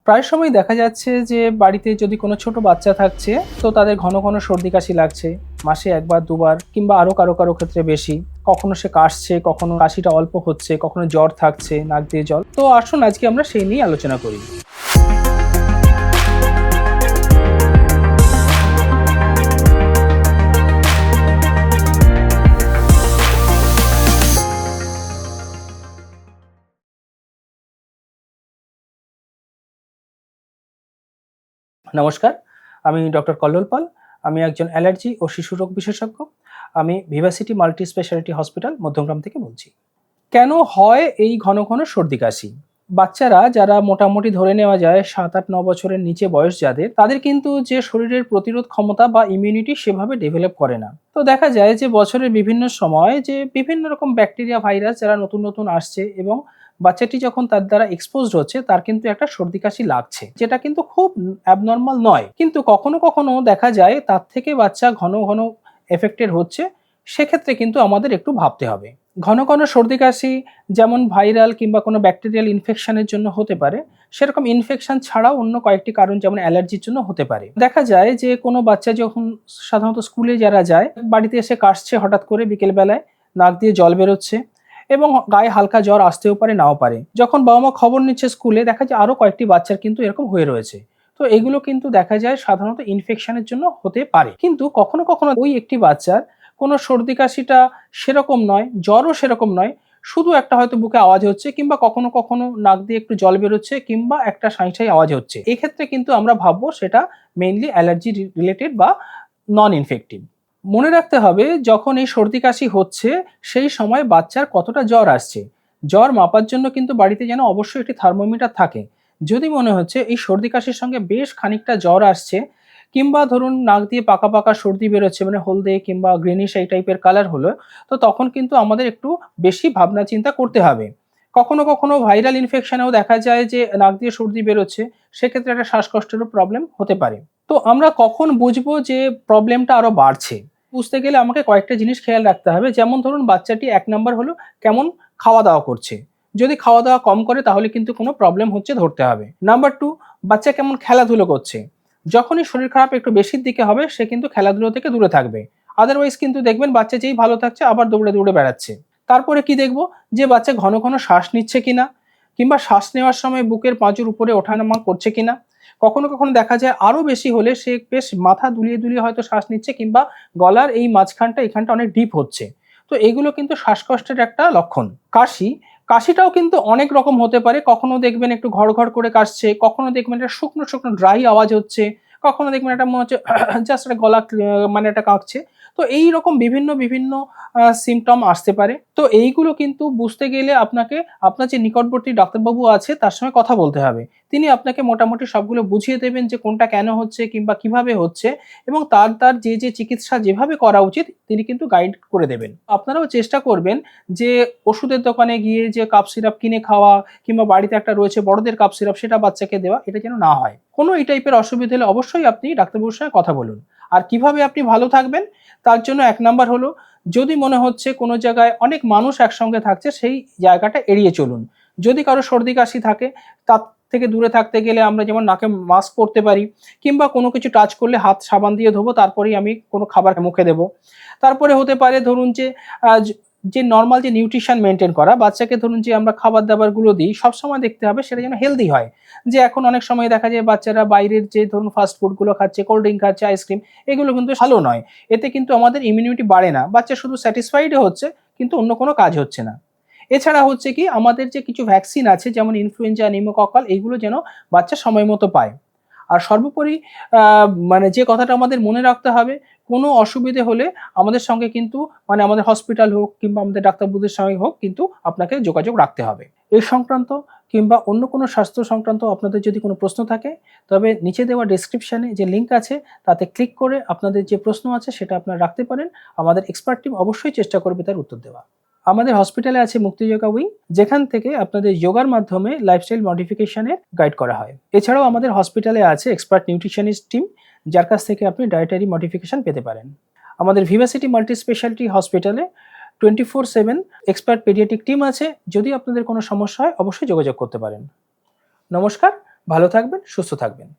প্রায় সময় দেখা যাচ্ছে যে বাড়িতে যদি কোনো ছোট বাচ্চা থাকছে তো তাদের ঘন ঘন সর্দি কাশি লাগছে, মাসে একবার দুবার কিংবা আরো কারো কারো ক্ষেত্রে বেশি। কখনো সে কাশছে, কখনো কাশিটা অল্প হচ্ছে, কখনো জ্বর থাকছে, নাক দিয়ে জল। তো আসুন আজকে আমরা সেই নিয়ে আলোচনা করি। নমস্কার, আমি ডক্টর কল্লোল পাল। আমি একজন অ্যালার্জি ও শিশুরোগ বিশেষজ্ঞ। আমি Vivacity multi speciality hospital Madhyamgram থেকে বলছি। কেন হয় এই ঘন ঘন সর্দি কাশি? বাচ্চারা যারা মোটামুটি ধরে নেওয়া যায় ৭-৮-৯ বছরের নিচে বয়স যাদের, তাদের কিন্তু যে শরীরের প্রতিরোধ ক্ষমতা বা ইমিউনিটি সেভাবে ডেভেলপ করে না। তো দেখা যায় যে বছরের বিভিন্ন সময় যে বিভিন্ন রকম ব্যাকটেরিয়া, ভাইরাস যারা নতুন নতুন আসছে এবং বাচ্চাটি যখন তার দ্বারা এক্সপোজড হচ্ছে তার কিন্তু একটা সর্দি কাশি লাগছে, যেটা কিন্তু খুব অ্যাবনর্মাল নয়। কিন্তু কখনো কখনো দেখা যায় তার থেকে বাচ্চা ঘন ঘন এফেক্টেড হচ্ছে। সেক্ষেত্রে কিন্তু আমাদের একটু ভাবতে হবে। ঘন ঘন সর্দি কাশি যেমন ভাইরাল কিংবা কোনো ব্যাকটেরিয়াল ইনফেকশনের জন্য হতে পারে, সেরকম ইনফেকশন ছাড়াও অন্য কয়েকটি কারণ যেমন অ্যালার্জির জন্য হতে পারে। দেখা যায় যে কোনো বাচ্চা যখন সাধারণত স্কুলে যারা যায়, বাড়িতে এসে কাশছে হঠাৎ করে বিকেলবেলায়, নাক দিয়ে জল বেরোচ্ছে এবং গায়ে হালকা জ্বর আসতেও পারে, নাও পারে। যখন বাবা মা খবর নিচ্ছে স্কুলে, দেখা যায় আরও কয়েকটি বাচ্চার কিন্তু এরকম হয়ে রয়েছে। তো এগুলো কিন্তু দেখা যায় সাধারণত ইনফেকশনের জন্য হতে পারে। কিন্তু কখনো কখনো ওই একটি বাচ্চার কোনো সর্দি কাশিটা সেরকম নয়, জ্বরও সেরকম নয়, শুধু একটা হয়তো বুকে আওয়াজ হচ্ছে কিংবা কখনো কখনো নাক দিয়ে একটু জল বেরোচ্ছে কিংবা একটা সাঁই সাঁই আওয়াজ হচ্ছে। এক্ষেত্রে কিন্তু আমরা ভাববো সেটা মেইনলি অ্যালার্জি রিলেটেড বা নন ইনফেক্টিভ। মনে রাখতে হবে যখন এই সর্দি কাশি হচ্ছে সেই সময় বাচ্চার কতটা জ্বর আসছে। জ্বর মাপার জন্য কিন্তু বাড়িতে যেন অবশ্যই একটি থার্মোমিটার থাকে। যদি মনে হচ্ছে এই সর্দি কাশির সঙ্গে বেশ খানিকটা জ্বর আসছে কিংবা ধরুন নাক দিয়ে পাকা পাকা সর্দি বেরোচ্ছে, মানে হলদে কিংবা গ্রিনিশ এই টাইপের কালার হলো, তো তখন কিন্তু আমাদের একটু বেশি ভাবনা চিন্তা করতে হবে। কখনো কখনো ভাইরাল ইনফেকশনেও দেখা যায় যে নাক দিয়ে সর্দি বেরোচ্ছে, সেক্ষেত্রে একটা শ্বাসকষ্টেরও প্রবলেম হতে পারে। তো আমরা কখন বুঝবো যে প্রবলেমটা আরো বাড়ছে? বুঝতে গেলে আমাকে কয়েকটা জিনিস খেয়াল রাখতে হবে। যেমন ধরুন বাচ্চাটি ১ নাম্বার হলো কেমন খাওয়া-দাওয়া করছে। যদি খাওয়া-দাওয়া কম করে তাহলে কিন্তু কোনো প্রবলেম হচ্ছে ধরতে হবে। নাম্বার ২, বাচ্চা কেমন খেলাধুলো করছে। যখনই শরীর খারাপ একটু বেশির দিকে হবে সে কিন্তু খেলাধুলো থেকে দূরে থাকবে। আদারওয়াইজ কিন্তু দেখবেন বাচ্চা যেই ভালো থাকছে আবার দৌড়ে দৌড়ে বেড়াচ্ছে। তারপরে কি দেখব? যে বাচ্চা ঘন ঘন শ্বাস নিচ্ছে কিনা কিংবা শ্বাস নেওয়ার সময় বুকের পাঁজর উপরে ওঠানামা করছে কিনা। কখনো কখনো দেখা যায় আরো বেশি হলে সে বেশ মাথা দুলিয়ে দুলিয়ে হয়তো শ্বাস নিচ্ছে কিংবা গলার এই মাঝখানটা এখানটা অনেক ডিপ হচ্ছে। তো এগুলো কিন্তু শ্বাসকষ্টের একটা লক্ষণ। কাশিটাও কিন্তু অনেক রকম হতে পারে। কখনো দেখবেন একটু ঘড়ঘড় করে কাশছে, কখনো দেখবেন একটা শুকনো শুকনো ড্রাই আওয়াজ হচ্ছে, কখনো দেখবেন একটা মনে হচ্ছে জাস্ট একটা গলা মানে একটা কাঁপছে। তো এইরকম বিভিন্ন বিভিন্ন সিম্পটম আসতে পারে। তো এইগুলো কিন্তু বুঝতে গেলে আপনাকে আপনার যে নিকটবর্তী ডাক্তারবাবু আছে তার সঙ্গে কথা বলতে হবে। তিনি আপনাকে মোটামুটি সবগুলো বুঝিয়ে দেবেন যে কোনটা কেন হচ্ছে কিংবা কিভাবে হচ্ছে এবং তার যে চিকিৎসা যেভাবে করা উচিত তিনি কিন্তু গাইড করে দেবেন। আপনারাও চেষ্টা করবেন যে ওষুধের দোকানে গিয়ে যে কাপ সিরাপ কিনে খাওয়া কিংবা বাড়িতে একটা রয়েছে বড়দের কাপ সিরাপ সেটা বাচ্চাকে দেওয়া, এটা যেন না হয়। কোনো এই টাইপের অসুবিধা হলে অবশ্যই আপনি ডাক্তারবাবুর সঙ্গে কথা বলুন। আর কিভাবে আপনি ভালো থাকবেন তার জন্য ১ নাম্বার হলো, যদি মনে হচ্ছে কোনো জায়গায় অনেক মানুষ একসঙ্গে থাকছে সেই জায়গাটা এড়িয়ে চলুন। যদি কারো সর্দি কাশি থাকে তার থেকে দূরে থাকতে গেলে আমরা যেমন নাকে মাস্ক পরতে পারি কিংবা কোনো কিছু টাচ করলে হাত সাবান দিয়ে ধোবো, তারপরেই আমি কোনো খাবার মুখে দেবো। তারপরে হতে পারে ধরুন যে আ যে নরমাল যে নিউট্রিশন মেইনটেইন করা, বাচ্চাকে ধরুন যে আমরা খাবার-দাবারগুলো দিই সবসময় দেখতে হবে সেটা যেন হেলথি হয়। যে এখন অনেক সময় দেখা যায় বাচ্চারা বাইরের যে ধরুন ফাস্ট ফুডগুলো খাচ্ছে, কোল্ড ড্রিংক খাচ্ছে, আইসক্রিম, এগুলো কিন্তু ভালো নয়। এতে কিন্তু আমাদের ইমিউনিটি বাড়ে না। বাচ্চা শুধু স্যাটিসফাইডই হচ্ছে কিন্তু অন্য কোনো কাজ হচ্ছে না। এছাড়া হচ্ছে কি আমাদের যে কিছু ভ্যাকসিন আছে যেমন ইনফ্লুয়েঞ্জা, নিউমোকক্কাল, এইগুলো যেন বাচ্চা সময় মতো পায়। আর সর্বোপরি আ মানে যে কথাটা আমাদের মনে রাখতে হবে, কোনো অসুবিধে হলে আমাদের সঙ্গে কিন্তু মানে আমাদের হসপিটাল হোক কিংবা আমাদের ডাক্তারবাবুদের সঙ্গে হোক কিন্তু আপনাকে যোগাযোগ রাখতে হবে। এই সংক্রান্ত কিংবা অন্য কোনো স্বাস্থ্য সংক্রান্ত আপনাদের যদি কোনো প্রশ্ন থাকে, তবে নিচে দেওয়া ডেসক্রিপশনে যে লিঙ্ক আছে তাতে ক্লিক করে আপনাদের যে প্রশ্ন আছে সেটা আপনারা রাখতে পারেন। আমাদের এক্সপার্ট টিম অবশ্যই চেষ্টা করবে তার উত্তর দেওয়া। আমাদের হসপিটালে আছে মুক্তি যোগা উইং, যেখান থেকে আপনাদের যোগার মাধ্যমে লাইফস্টাইল মডিফিকেশন এর গাইড করা হয়। এছাড়াও আমাদের হসপিটালে আছে এক্সপার্ট নিউট্রিশনিস্ট টিম, যার কাছ থেকে আপনি ডায়েটারি মডিফিকেশন পেতে পারেন। আমাদের ভিভাসিটি মাল্টি স্পেশালিটি হসপিটালে 24/7 এক্সপার্ট পেডিয়াট্রিক টিম আছে। যদি আপনাদের কোনো সমস্যা হয় অবশ্যই যোগাযোগ করতে পারেন। নমস্কার, ভালো থাকবেন, সুস্থ থাকবেন।